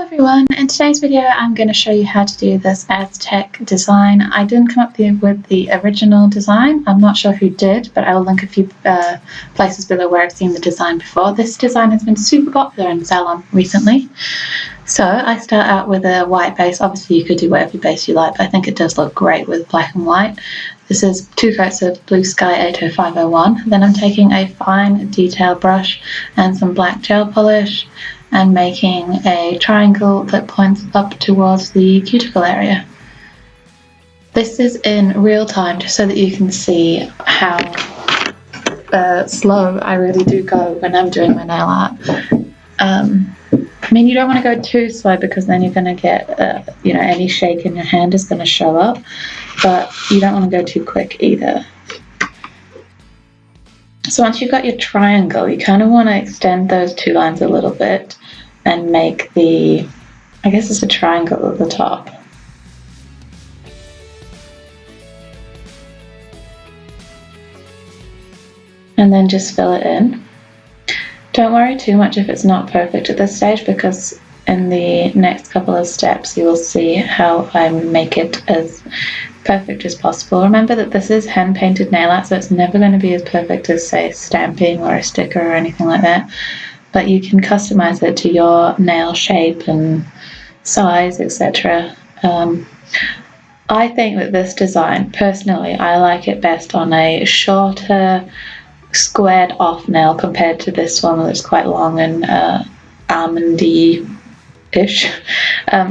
everyone, in today's video I'm going to show you how to do this Aztec design. I didn't come up with the original design. I'm not sure who did, but I'll link a few places below where I've seen the design before. This design has been super popular in Salon recently. So I start out with a white base. Obviously you could do whatever base you like, but I think it does look great with black and white. This is 2 coats of Bluesky 80501. Then I'm taking a fine detail brush and some black gel polish and making a triangle that points up towards the cuticle area. This is in real time just so that you can see how slow I really do go when I'm doing my nail art. I mean, you don't want to go too slow because then you're going to get, any shake in your hand is going to show up, but you don't want to go too quick either. So once you've got your triangle, you kind of want to extend those 2 lines a little bit and make I guess it's a triangle at the top. And then just fill it in. Don't worry too much if it's not perfect at this stage, because in the next couple of steps you will see how I make it as perfect as possible. Remember that this is hand painted nail art, so it's never going to be as perfect as, say, stamping or a sticker or anything like that, but you can customize it to your nail shape and size, etc. I think that this design, personally, I like it best on a shorter squared off nail compared to this one that's quite long and almondy ish,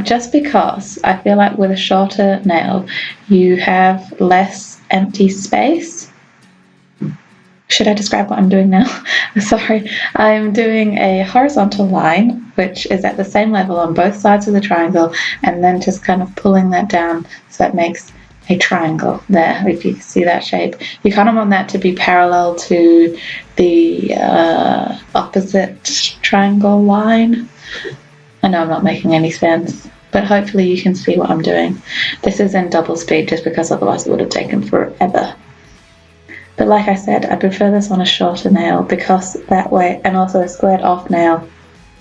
just because I feel like with a shorter nail you have less empty space. Should I describe what I'm doing now? Sorry, I'm doing a horizontal line which is at the same level on both sides of the triangle, and then just kind of pulling that down so it makes a triangle there. If you see that shape, you kind of want that to be parallel to the opposite triangle line. I know I'm not making any sense, but hopefully you can see what I'm doing. This is in double speed just because otherwise it would have taken forever. But like I said, I prefer this on a shorter nail because that way, and also a squared off nail,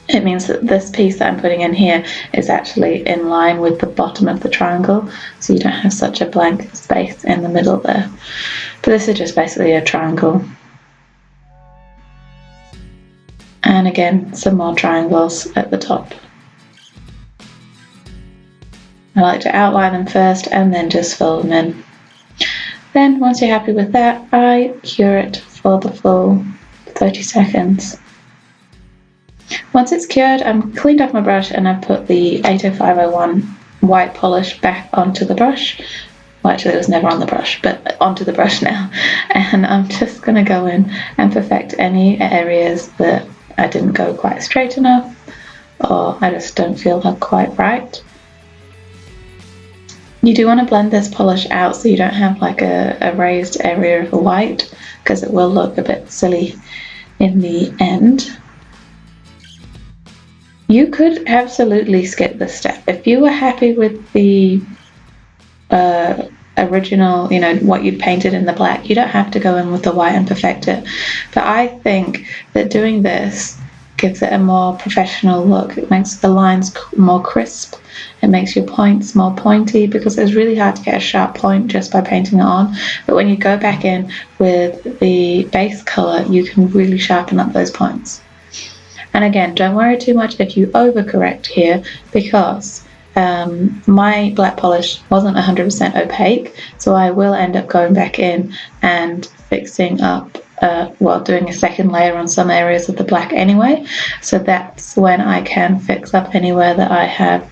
it means that this piece that I'm putting in here is actually in line with the bottom of the triangle, so you don't have such a blank space in the middle there. But this is just basically a triangle. And again, some more triangles at the top. I like to outline them first and then just fill them in. Then once you're happy with that, I cure it for the full 30 seconds. Once it's cured, I'm cleaned off my brush and I've put the 80501 white polish back onto the brush. Well, actually it was never on the brush, but onto the brush now. And I'm just going to go in and perfect any areas that I didn't go quite straight enough, or I just don't feel are quite right. You do want to blend this polish out so you don't have like a raised area of white, because it will look a bit silly in the end. You could absolutely skip this step. If you were happy with the original, what you'd painted in the black, you don't have to go in with the white and perfect it. But I think that doing this gives it a more professional look. It makes the lines more crisp. It makes your points more pointy, because it's really hard to get a sharp point just by painting it on. But when you go back in with the base color, you can really sharpen up those points. And again, don't worry too much if you overcorrect here, because my black polish wasn't 100% opaque, so I will end up going back in and fixing up, doing a second layer on some areas of the black anyway. So that's when I can fix up anywhere that I have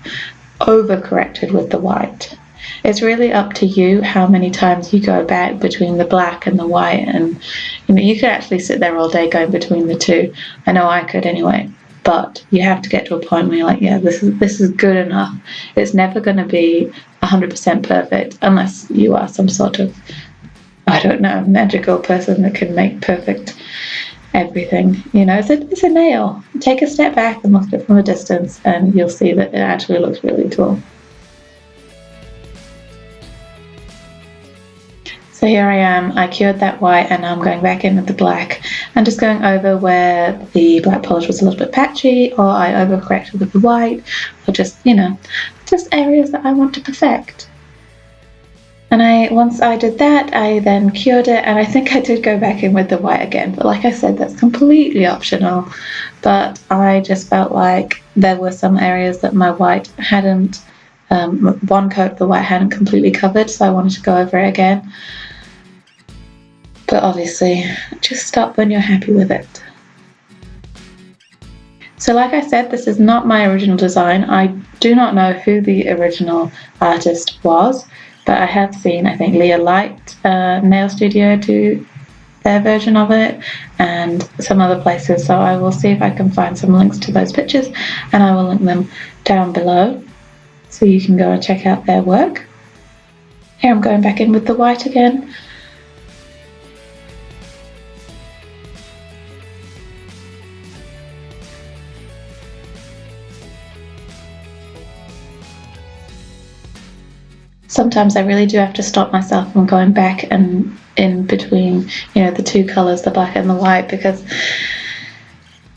overcorrected with the white. It's really up to you how many times you go back between the black and the white, and you could actually sit there all day going between the two. I know I could anyway, but you have to get to a point where you're like, yeah, this is good enough. It's never going to be 100% perfect unless you are some sort of, I don't know, magical person that can make perfect everything. It's a nail. Take a step back and look at it from a distance and you'll see that it actually looks really cool. So here I am, I cured that white and now I'm going back in with the black and just going over where the black polish was a little bit patchy, or I overcorrected with the white, or just, you know, just areas that I want to perfect. And once I did that, I then cured it, and I think I did go back in with the white again, but like I said, that's completely optional. But I just felt like there were some areas that my white hadn't, one coat of the white hadn't completely covered, so I wanted to go over it again. But obviously, just stop when you're happy with it. So like I said, this is not my original design. I do not know who the original artist was, but I have seen, I think, Leah Light Nail Studio do their version of it, and some other places. So I will see if I can find some links to those pictures, and I will link them down below so you can go and check out their work. Here I'm going back in with the white again. Sometimes I really do have to stop myself from going back and in between, you know, the two colours, the black and the white, because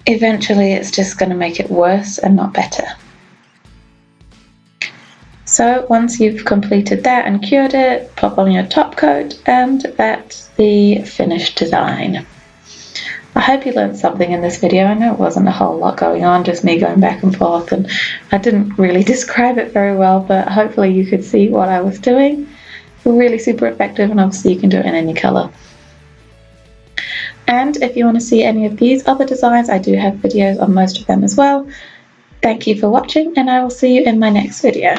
eventually it's just going to make it worse and not better. So once you've completed that and cured it, pop on your top coat, and that's the finished design. I hope you learned something in this video. I know it wasn't a whole lot going on, just me going back and forth, and I didn't really describe it very well, but hopefully you could see what I was doing. Really super effective, and obviously you can do it in any colour. And if you want to see any of these other designs, I do have videos on most of them as well. Thank you for watching, and I will see you in my next video.